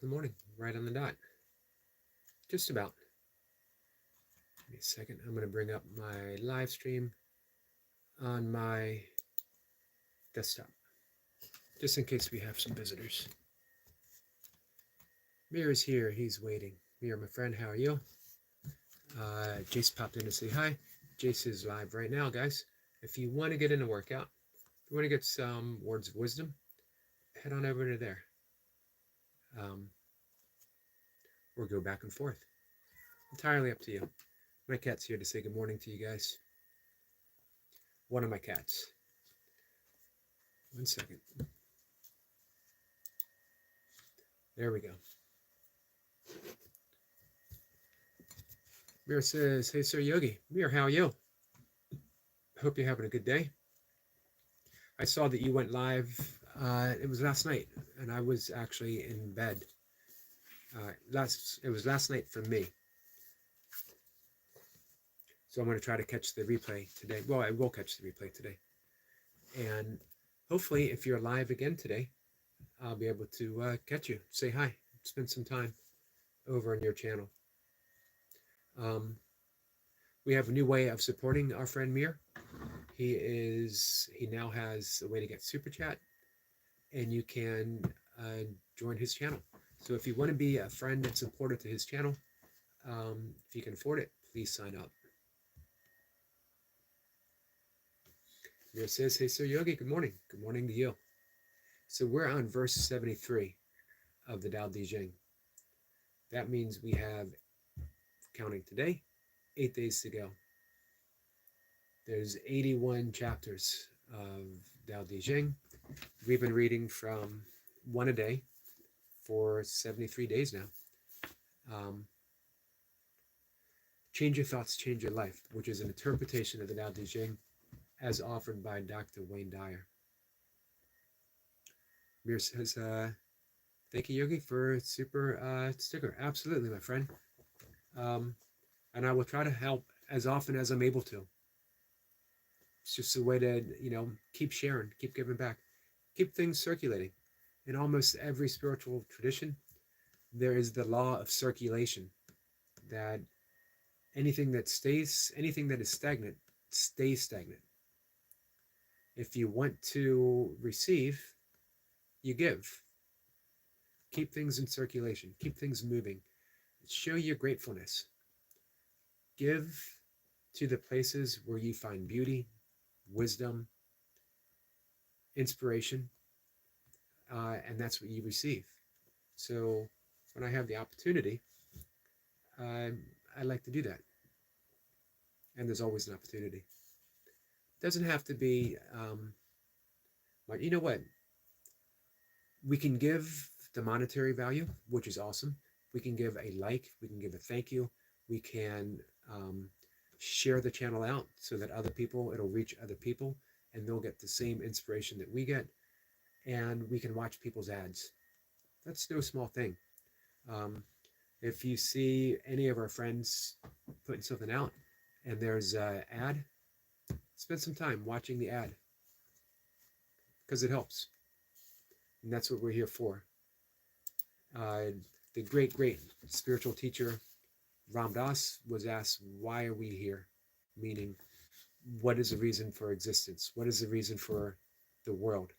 in the morning, right on the dot. Just about. Give me a second. I'm going to bring up my live stream on my desktop, just in case we have some visitors. Mir is here. He's waiting. Mir, my friend, how are you? Jace popped in to say hi. Jace is live right now, guys. If you want to get in a workout, if you want to get some words of wisdom, head on over to there. Or go back and forth. Entirely up to you. My cat's here to say good morning to you guys. One of my cats. 1 second. There we go. Mir says, hey, Sir Yogi. Mir, how are you? Hope you're having a good day. I saw that you went live. It was last night, and I was actually in bed. It was last night for me. So I'm going to try to catch the replay today. Well, I will catch the replay today. And hopefully, if you're live again today, I'll be able to catch you. Say hi. Spend some time over on your channel. We have a new way of supporting our friend Mir. He now has a way to get super chat, and you can join his channel. So if you want to be a friend and supporter to his channel, if you can afford it, please sign up. Mir says, hey, Sir Yogi, good morning. Good morning to you. So we're on verse 73 of the Tao Te Ching. That means we have, counting today, 8 days to go. There's 81 chapters of Tao Te Ching. We've been reading from one a day for 73 days now. Change Your Thoughts, Change Your Life, which is an interpretation of the Tao Te Ching as offered by Dr. Wayne Dyer. Mir says, thank you, Yogi, for a super sticker. Absolutely, my friend. And I will try to help as often as I'm able to. It's just a way to, keep sharing, keep giving back, keep things circulating. In almost every spiritual tradition, there is the law of circulation, that anything that is stagnant, stays stagnant. If you want to receive, you give. Keep things in circulation, keep things moving. Show your gratefulness. Give to the places where you find beauty, wisdom, inspiration, and that's what you receive. So when I have the opportunity, I like to do that. And there's always an opportunity. It doesn't have to be, like, you know what? We can give the monetary value, which is awesome. We can give a like, we can give a thank you. We can share the channel out so that it'll reach other people, and they'll get the same inspiration that we get. And we can watch people's ads. That's no small thing. If you see any of our friends putting something out and there's an ad, spend some time watching the ad, because it helps. And that's what we're here for. The great spiritual teacher Ram Dass was asked, why are we here? Meaning, what is the reason for existence? What is the reason for the world?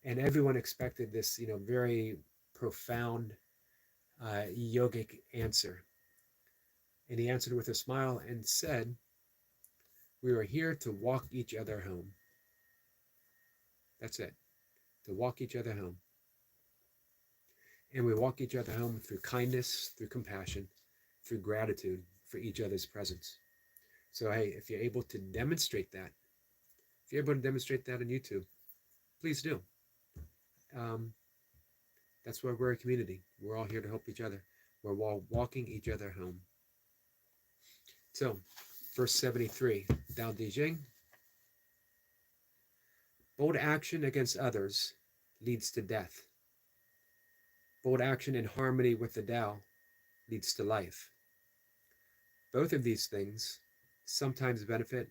And everyone expected this, very profound yogic answer. And he answered with a smile and said, we are here to walk each other home. That's it. To walk each other home. And we walk each other home through kindness, through compassion, through gratitude for each other's presence. So, hey, if you're able to demonstrate that, on YouTube, please do. That's why we're a community. We're all here to help each other. We're all walking each other home. So, verse 73, Tao Te Ching. Bold action against others leads to death. Bold action in harmony with the Tao leads to life. Both of these things sometimes benefit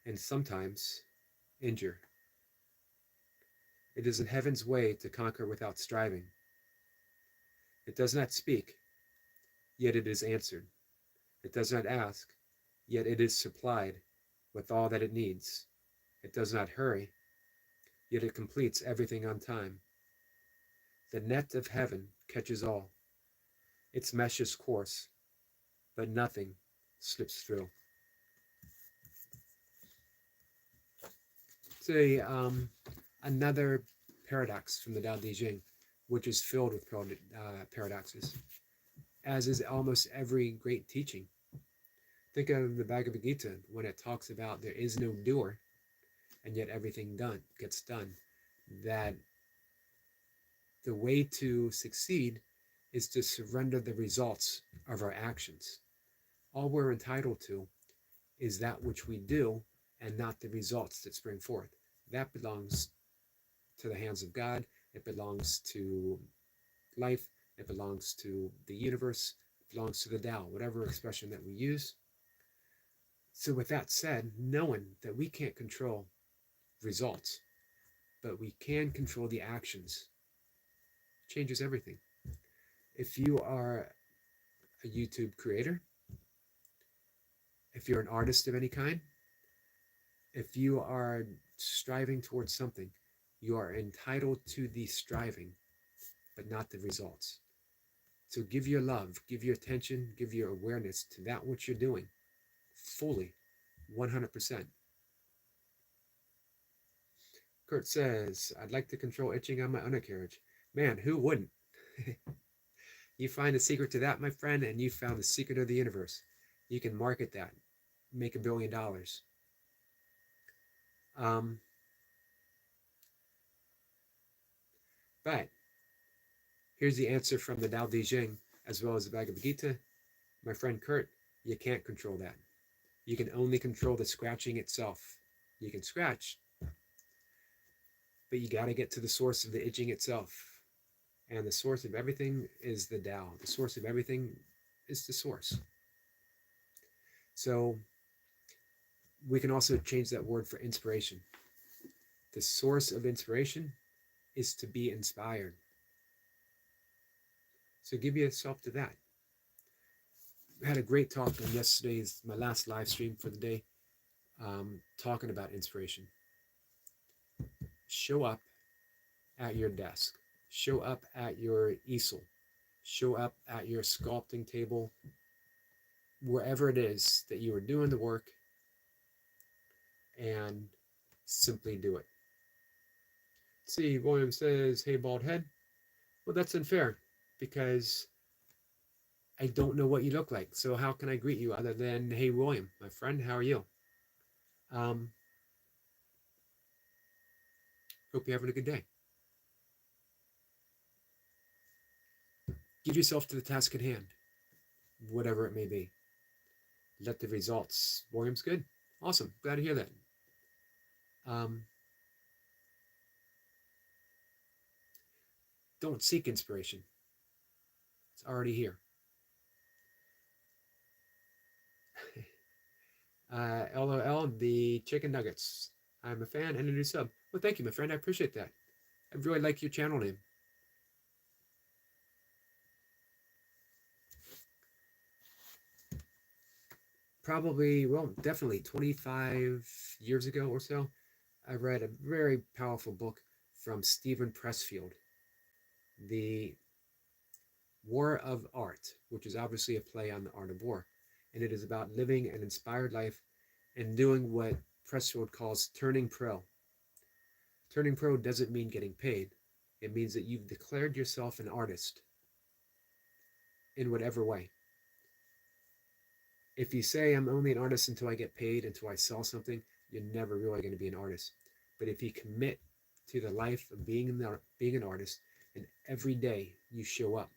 and sometimes injure. It is in heaven's way to conquer without striving. It does not speak, yet it is answered. It does not ask, yet it is supplied with all that it needs. It does not hurry, yet it completes everything on time. The net of heaven catches all. Its mesh is coarse, but nothing slips through. It's another paradox from the Tao Te Ching, which is filled with paradoxes, as is almost every great teaching. Think of the Bhagavad Gita when it talks about there is no doer, and yet everything gets done. That the way to succeed is to surrender the results of our actions. All we're entitled to is that which we do and not the results that spring forth. That belongs to the hands of God. It belongs to life. It belongs to the universe. It belongs to the Tao, whatever expression that we use. So with that said, knowing that we can't control results, but we can control the actions, changes everything. If you are a YouTube creator, if you're an artist of any kind, if you are striving towards something, you are entitled to the striving, but not the results. So give your love, give your attention, give your awareness to that which you're doing fully, 100%. Kurt says, I'd like to control itching on my undercarriage. Man, who wouldn't? You find the secret to that, my friend, and you found the secret of the universe. You can market that, make $1 billion. But here's the answer from the Tao Te Ching as well as the Bhagavad Gita. My friend Kurt, you can't control that. You can only control the scratching itself. You can scratch, but you got to get to the source of the itching itself. And the source of everything is the Tao. The source of everything is the source. So we can also change that word for inspiration. The source of inspiration is to be inspired. So give yourself to that. I had a great talk on yesterday's, my last live stream for the day, talking about inspiration. Show up at your desk. Show up at your easel. Show up at your sculpting table. Wherever it is that you are doing the work, and simply do it. See, William says, hey, bald head. Well, that's unfair because I don't know what you look like. So how can I greet you other than, hey, William, my friend, how are you? Hope you're having a good day. Give yourself to the task at hand, whatever it may be. Let the results. William's good. Awesome. Glad to hear that. Don't seek inspiration. It's already here. LOL, the chicken nuggets. I'm a fan and a new sub. Well, thank you, my friend. I appreciate that. I really like your channel name. Probably, well, definitely 25 years ago or so, I read a very powerful book from Stephen Pressfield, The War of Art, which is obviously a play on the art of war. And it is about living an inspired life and doing what Pressfield calls turning pro. Turning pro doesn't mean getting paid. It means that you've declared yourself an artist in whatever way. If you say, I'm only an artist until I get paid, until I sell something, you're never really going to be an artist. But if you commit to the life of being an artist, and every day you show up,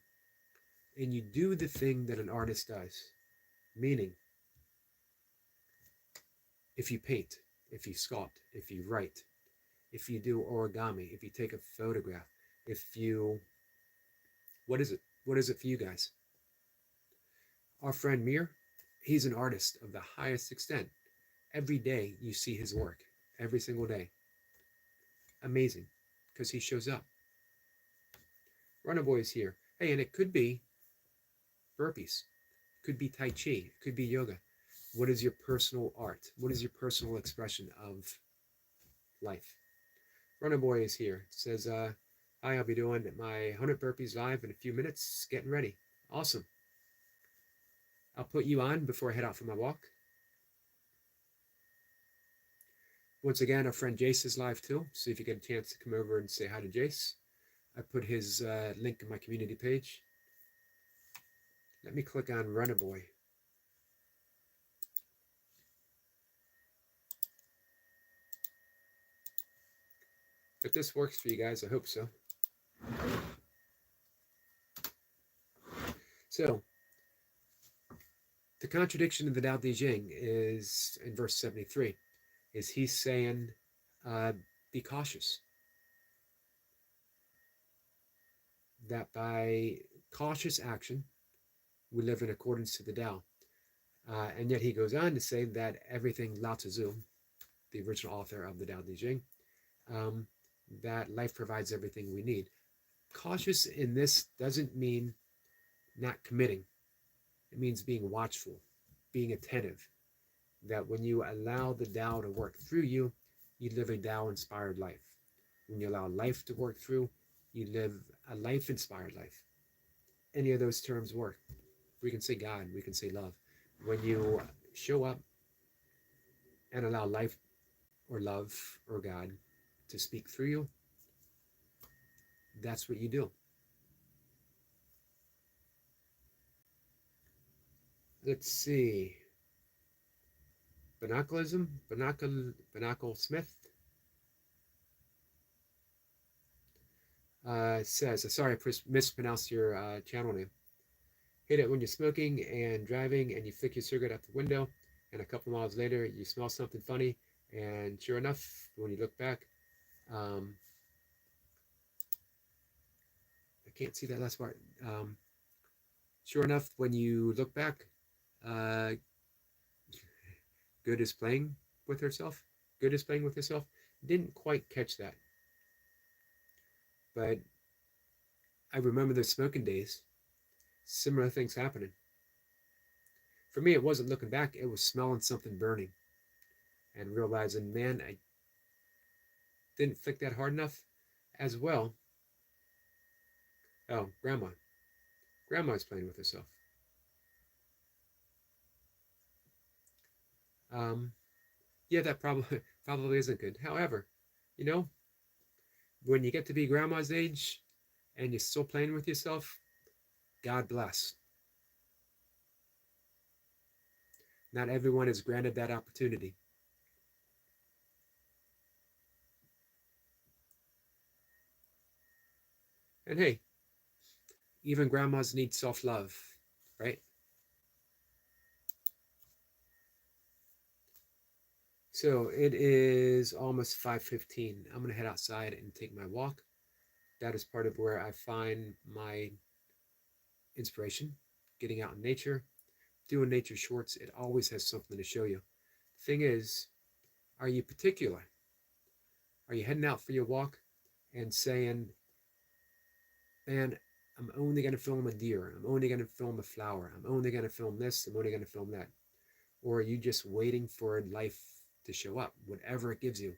and you do the thing that an artist does, meaning, if you paint, if you sculpt, if you write, if you do origami, if you take a photograph, if you, what is it? What is it for you guys? Our friend Mir, he's an artist of the highest extent. Every day you see his work, every single day. Amazing, because he shows up. Runner Boy is here. Hey, and it could be burpees, it could be Tai Chi, it could be yoga. What is your personal art? What is your personal expression of life? Runner Boy is here. It says, hi, I'll be doing my 100 burpees live in a few minutes, getting ready. Awesome. I'll put you on before I head out for my walk. Once again, our friend Jace is live too, so if you get a chance to come over and say hi to Jace, I put his link in my community page. Let me click on Runner Boy. If this works for you guys, I hope so. So, the contradiction of the Tao Te Ching is in verse 73, is he's saying, be cautious. That by cautious action, we live in accordance to the Tao. And yet he goes on to say that everything Lao Tzu, the original author of the Tao Te Ching, that life provides everything we need. Cautious in this doesn't mean not committing. It means being watchful, being attentive, that when you allow the Tao to work through you, you live a Tao-inspired life. When you allow life to work through, you live a life-inspired life. Any of those terms work. We can say God, we can say love. When you show up and allow life or love or God to speak through you, that's what you do. Let's see. Binocle Smith says, sorry, I mispronounced your channel name. Hit it when you're smoking and driving and you flick your cigarette out the window, and a couple miles later you smell something funny, and sure enough, when you look back, I can't see that last part. Sure enough, when you look back, uh, Good is playing with herself. Good is playing with herself. Didn't quite catch that. But I remember the smoking days. Similar things happening. For me, it wasn't looking back. It was smelling something burning. And realizing, man, I didn't flick that hard enough as well. Oh, Grandma. Grandma's playing with herself. Yeah, that probably isn't good. However, you know, when you get to be grandma's age and you're still playing with yourself, God bless. Not everyone is granted that opportunity. And hey, even grandmas need self-love, right? So it is almost 5:15. I'm going to head outside and take my walk. That is part of where I find my inspiration, getting out in nature, doing nature shorts. It always has something to show you. Thing is, are you particular? Are you heading out for your walk and saying, man, I'm only going to film a deer. I'm only going to film a flower. I'm only going to film this. I'm only going to film that. Or are you just waiting for life to show up, whatever it gives you?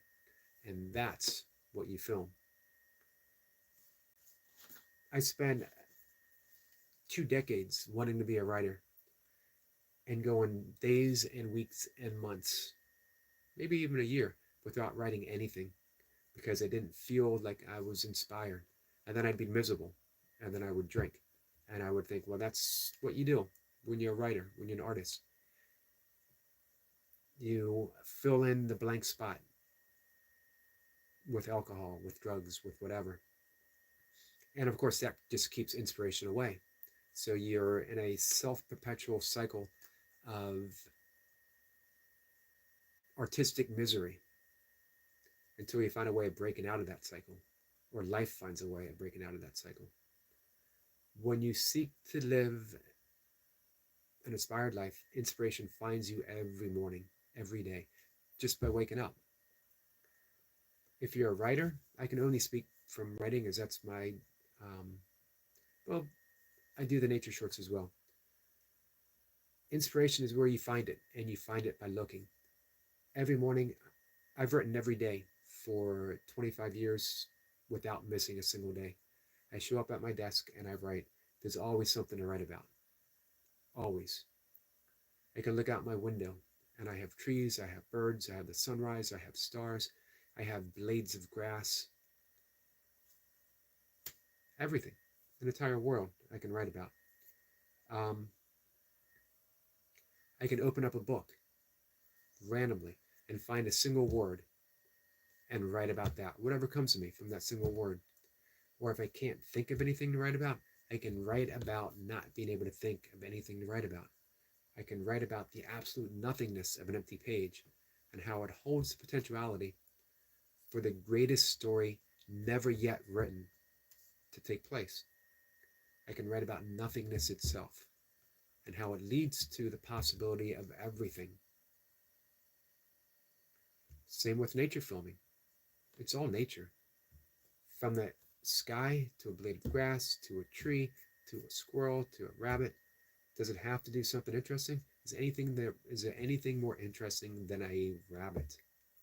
And that's what you film. I spent 2 decades wanting to be a writer and going days and weeks and months, maybe even a year, without writing anything because I didn't feel like I was inspired. And then I'd be miserable. And then I would drink. And I would think, well, that's what you do when you're a writer, when you're an artist. You fill in the blank spot with alcohol, with drugs, with whatever. And of course, that just keeps inspiration away. So you're in a self-perpetual cycle of artistic misery until you find a way of breaking out of that cycle, or life finds a way of breaking out of that cycle. When you seek to live an inspired life, inspiration finds you every morning, every day, just by waking up. If you're a writer, I can only speak from writing as that's my, well, I do the nature shorts as well. Inspiration is where you find it, and you find it by looking. Every morning, I've written every day for 25 years without missing a single day. I show up at my desk and I write. There's always something to write about. Always. I can look out my window and I have trees, I have birds, I have the sunrise, I have stars, I have blades of grass. Everything. An entire world I can write about. Um, I can open up a book randomly and find a single word and write about that, whatever comes to me from that single word. Or if I can't think of anything to write about, I can write about not being able to think of anything to write about. I can write about the absolute nothingness of an empty page and how it holds the potentiality for the greatest story never yet written to take place. I can write about nothingness itself and how it leads to the possibility of everything. Same with nature filming. It's all nature. From the sky to a blade of grass to a tree to a squirrel to a rabbit. Does it have to do something interesting? Is there anything more interesting than a rabbit,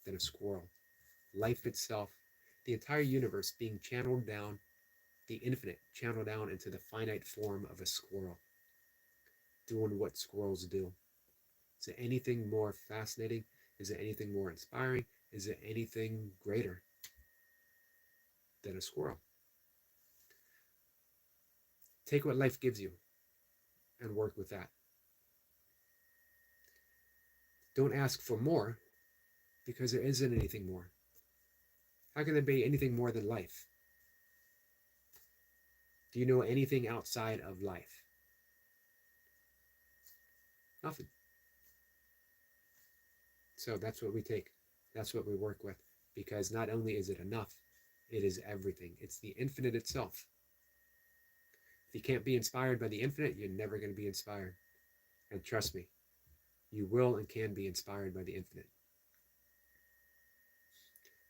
than a squirrel? Life itself, the entire universe being channeled down, the infinite channeled down into the finite form of a squirrel, doing what squirrels do. Is there anything more fascinating? Is there anything more inspiring? Is there anything greater than a squirrel? Take what life gives you and work with that. Don't ask for more, because there isn't anything more. How can there be anything more than life? Do you know anything outside of life? Nothing. So that's what we take. That's what we work with. Because not only is it enough, it is everything. It's the infinite itself. If you can't be inspired by the infinite, you're never going to be inspired. And trust me, you will and can be inspired by the infinite.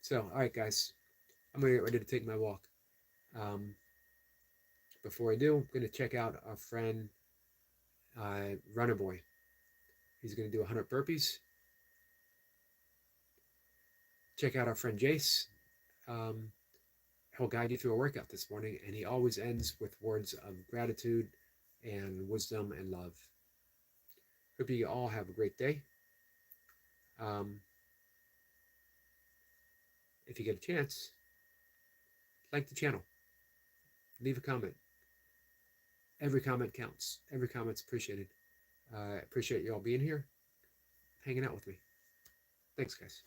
So, all right, guys, I'm going to get ready to take my walk. Before I do, I'm going to check out our friend, Runner Boy. He's going to do 100 burpees. Check out our friend Jace. He'll guide you through a workout this morning, and he always ends with words of gratitude and wisdom and love. Hope you all have a great day. If you get a chance, like the channel. Leave a comment. Every comment counts. Every comment's appreciated. I appreciate you all being here, hanging out with me. Thanks, guys.